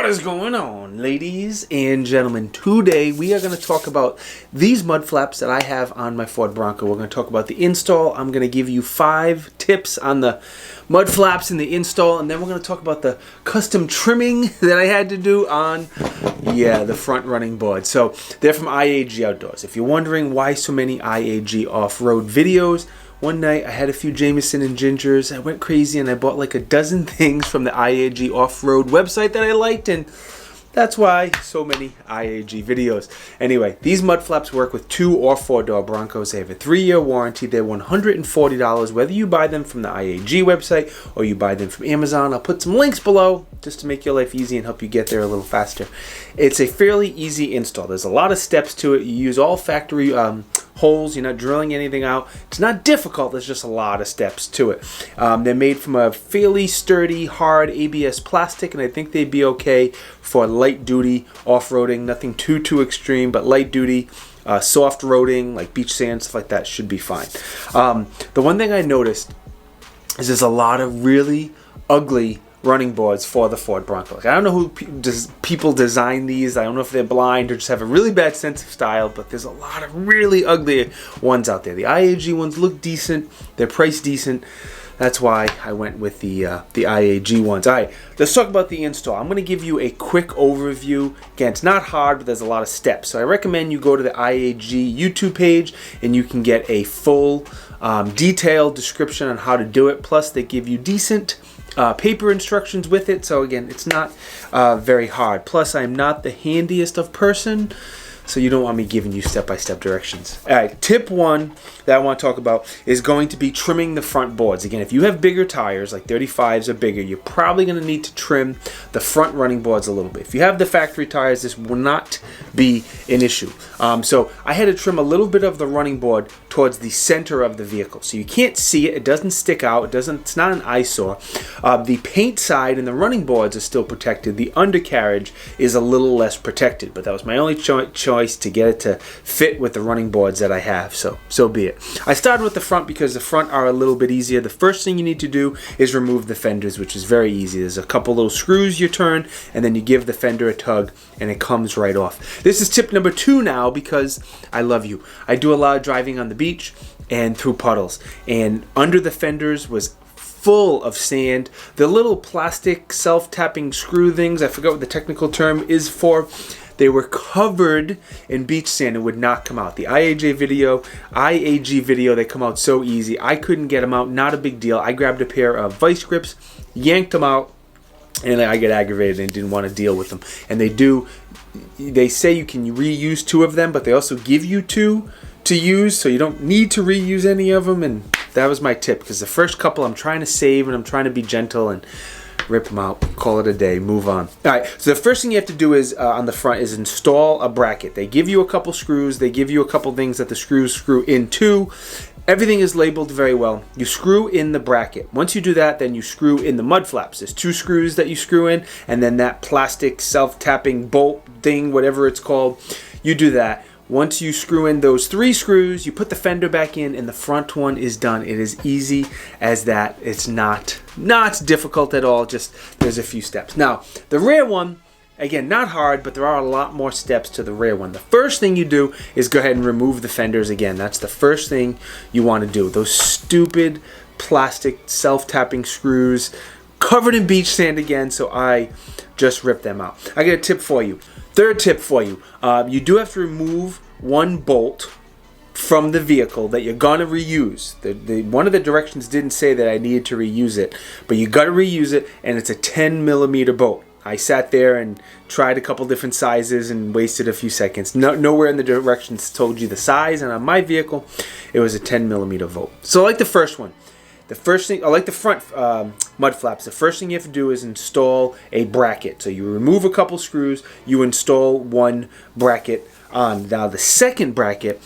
What is going on, ladies and gentlemen? Today we are going to talk about these mud flaps that I have on my Ford Bronco. We're going to talk about the install. I'm going to give you 5 tips on the mud flaps and the install, and then we're going to talk about the custom trimming that I had to do on, the front running board. So they're from IAG Outdoors. If you're wondering why so many IAG Off-Road videos, one night I had a few Jameson and Gingers. I went crazy and I bought like a dozen things from the IAG Off-Road website that I liked, and that's why so many IAG videos. Anyway, these mud flaps work with 2 or 4-door Broncos. They have a 3-year warranty. They're $140 whether you buy them from the IAG website or you buy them from Amazon. I'll put some links below just to make your life easy and help you get there a little faster. It's a fairly easy install. There's a lot of steps to it. You use all factory holes. You're not drilling anything out. It's not difficult. There's just a lot of steps to it. They're made from a fairly sturdy, hard ABS plastic, and I think they'd be okay for light duty off-roading. Nothing too extreme, but light duty, soft roading like beach sand, stuff like that should be fine. The one thing I noticed is there's a lot of really ugly running boards for the Ford Bronco. Like, I don't know who people design these. I don't know if they're blind or just have a really bad sense of style, but there's a lot of really ugly ones out there. The IAG ones look decent. They're priced decent. That's why I went with the IAG ones. All right, let's talk about the install. I'm going to give you a quick overview. Again, it's not hard, but there's a lot of steps. So I recommend you go to the IAG YouTube page and you can get a full detailed description on how to do it. Plus, they give you decent paper instructions with it. So again, it's not very hard. Plus, I'm not the handiest of person, so you don't want me giving you step-by-step directions. All right, tip 1 that I want to talk about is going to be trimming the front boards. Again, if you have bigger tires, like 35s or bigger, you're probably going to need to trim the front running boards a little bit. If you have the factory tires, this will not be an issue. So I had to trim a little bit of the running board towards the center of the vehicle. So you can't see it. It doesn't stick out. It's not an eyesore. The paint side and the running boards are still protected. The undercarriage is a little less protected, but that was my only choice to get it to fit with the running boards that I have, so be it. I started with the front because the front are a little bit easier. The first thing you need to do is remove the fenders, which is very easy. There's a couple little screws you turn, and then you give the fender a tug, and it comes right off. This is tip number 2 now because I love you. I do a lot of driving on the beach and through puddles, and under the fenders was full of sand. The little plastic self-tapping screw things, I forgot what the technical term is for, they were covered in beach sand and would not come out. The IAG video, they come out so easy. I couldn't get them out, not a big deal. I grabbed a pair of vice grips, yanked them out, and I get aggravated and didn't want to deal with them. And they say you can reuse 2 of them, but they also give you 2 to use, so you don't need to reuse any of them. And that was my tip, because the first couple I'm trying to save and I'm trying to be gentle and rip them out, call it a day, move on. All right, so the first thing you have to do is on the front is install a bracket. They give you a couple screws. They give you a couple things that the screws screw into. Everything is labeled very well. You screw in the bracket. Once you do that, then you screw in the mud flaps. There's 2 screws that you screw in, and then that plastic self-tapping bolt thing, whatever it's called, you do that. Once you screw in those 3 screws, you put the fender back in, and the front one is done. It is easy as that. It's not difficult at all. Just there's a few steps. Now, the rear one, again, not hard, but there are a lot more steps to the rear one. The first thing you do is go ahead and remove the fenders again. That's the first thing you want to do. Those stupid plastic self-tapping screws covered in beach sand again, so I just ripped them out. I got a tip for you. Third tip for you. You do have to remove 1 bolt from the vehicle that you're going to reuse. One of the directions didn't say that I needed to reuse it, but you got to reuse it, and it's a 10mm bolt. I sat there and tried a couple different sizes and wasted a few seconds. Nowhere in the directions told you the size, and on my vehicle, it was a 10mm bolt. So like the first one, the first thing, I like the front mud flaps. The first thing you have to do is install a bracket. So you remove a couple screws, you install 1 bracket on. Now the second bracket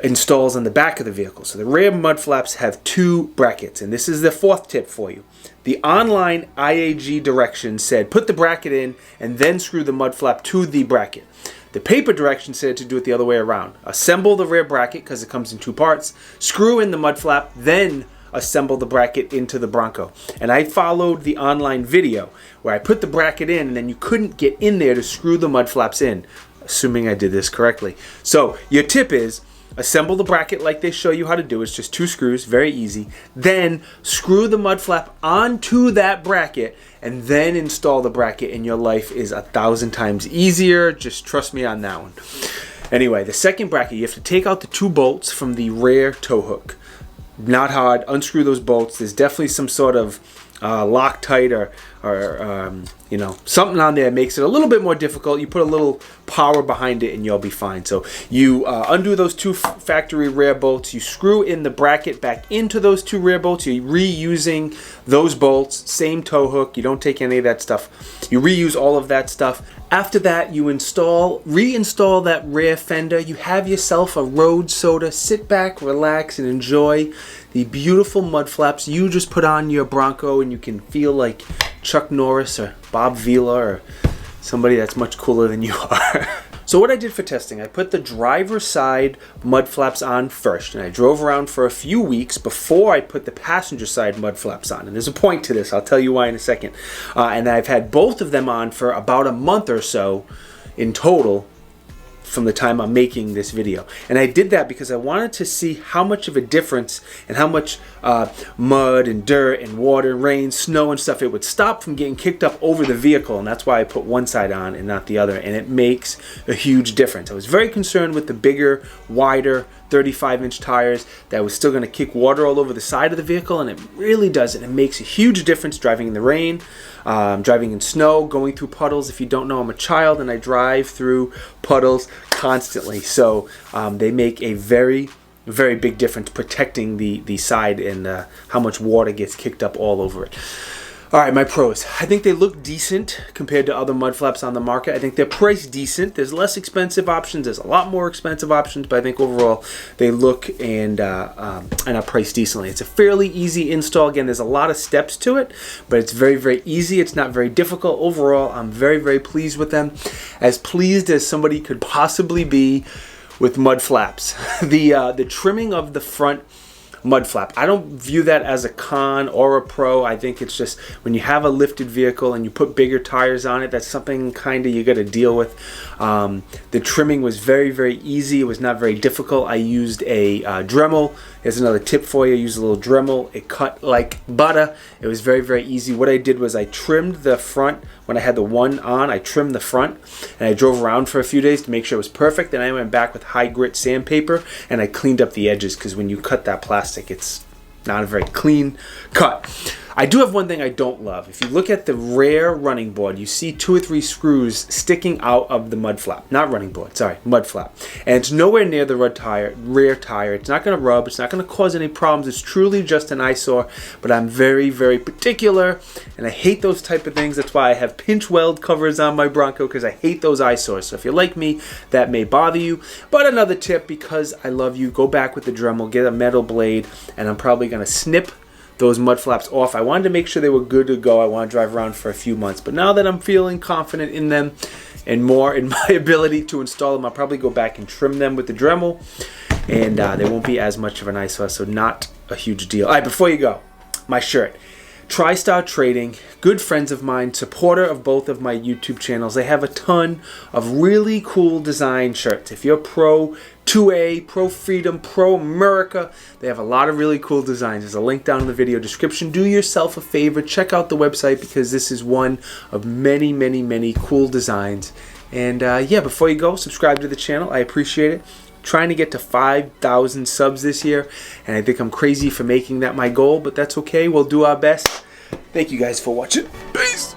installs on the back of the vehicle. So the rear mud flaps have 2 brackets, and this is the 4th tip for you. The online IAG directions said put the bracket in and then screw the mud flap to the bracket. The paper direction said to do it the other way around. Assemble the rear bracket because it comes in 2 parts, screw in the mud flap, then assemble the bracket into the Bronco. And I followed the online video where I put the bracket in and then you couldn't get in there to screw the mud flaps in, assuming I did this correctly. So your tip is assemble the bracket like they show you how to do. It's just 2 screws, very easy. Then screw the mud flap onto that bracket and then install the bracket, and your life is 1,000 times easier. Just trust me on that one. Anyway, the second bracket, you have to take out the 2 bolts from the rear tow hook. Not hard. Unscrew those bolts. There's definitely some sort of Loctite or you know, something on there makes it a little bit more difficult. You put a little power behind it and you'll be fine. So you undo those 2 factory rear bolts. You screw in the bracket back into those 2 rear bolts. You're reusing those bolts, same tow hook. You don't take any of that stuff. You reuse all of that stuff. After that, you reinstall that rear fender. You have yourself a road soda. Sit back, relax, and enjoy the beautiful mud flaps you just put on your Bronco, and you can feel like Chuck Norris or Bob Vila or somebody that's much cooler than you are. So what I did for testing, I put the driver's side mud flaps on first, and I drove around for a few weeks before I put the passenger side mud flaps on. And there's a point to this. I'll tell you why in a second. And I've had both of them on for about a month or so in total from the time I'm making this video. And I did that because I wanted to see how much of a difference and how much mud and dirt and water, rain, snow and stuff it would stop from getting kicked up over the vehicle. And that's why I put one side on and not the other, and it makes a huge difference. I was very concerned with the bigger, wider 35-inch tires that was still going to kick water all over the side of the vehicle, and it really does. And it makes a huge difference driving in the rain, driving in snow, going through puddles. If you don't know, I'm a child and I drive through puddles constantly. So they make a very, very big difference protecting the side and how much water gets kicked up all over it. All right, my pros. I think they look decent compared to other mud flaps on the market. I think they're priced decent. There's less expensive options. There's a lot more expensive options, but I think overall they look and are priced decently. It's a fairly easy install. Again, there's a lot of steps to it, but it's very, very easy. It's not very difficult. Overall, I'm very, very pleased with them. As pleased as somebody could possibly be with mud flaps. The trimming of the front mud flap, I don't view that as a con or a pro. I think it's just when you have a lifted vehicle and you put bigger tires on it, that's something kind of you got to deal with. The trimming was very, very easy. It was not very difficult. I used a Dremel. Here's another tip for you. Use a little Dremel. It cut like butter. It was very, very easy. What I did was I trimmed the front. When I had the one on, I trimmed the front, and I drove around for a few days to make sure it was perfect. Then I went back with high grit sandpaper and I cleaned up the edges, because when you cut that plastic, it's not a very clean cut. I do have one thing I don't love. If you look at the rear running board, you see 2 or 3 screws sticking out of the mud flap. Not running board, sorry, mud flap. And it's nowhere near the rear tire. It's not going to rub. It's not going to cause any problems. It's truly just an eyesore. But I'm very, very particular, and I hate those type of things. That's why I have pinch weld covers on my Bronco, because I hate those eyesores. So if you're like me, that may bother you. But another tip, because I love you, go back with the Dremel, get a metal blade, and I'm probably going to snip those mud flaps off. I wanted to make sure they were good to go. I want to drive around for a few months, but now that I'm feeling confident in them and more in my ability to install them, I'll probably go back and trim them with the Dremel, and they won't be as much of an eyesore, so not a huge deal. All right, before you go, my shirt. TriStar Trading, good friends of mine, supporter of both of my YouTube channels. They have a ton of really cool design shirts. If you're pro 2A, pro freedom, pro America, they have a lot of really cool designs. There's a link down in the video description. Do yourself a favor, check out the website, because this is one of many, many, many cool designs. And yeah, before you go, subscribe to the channel. I appreciate it. Trying to get to 5,000 subs this year, and I think I'm crazy for making that my goal, but that's okay. We'll do our best. Thank you guys for watching. Peace.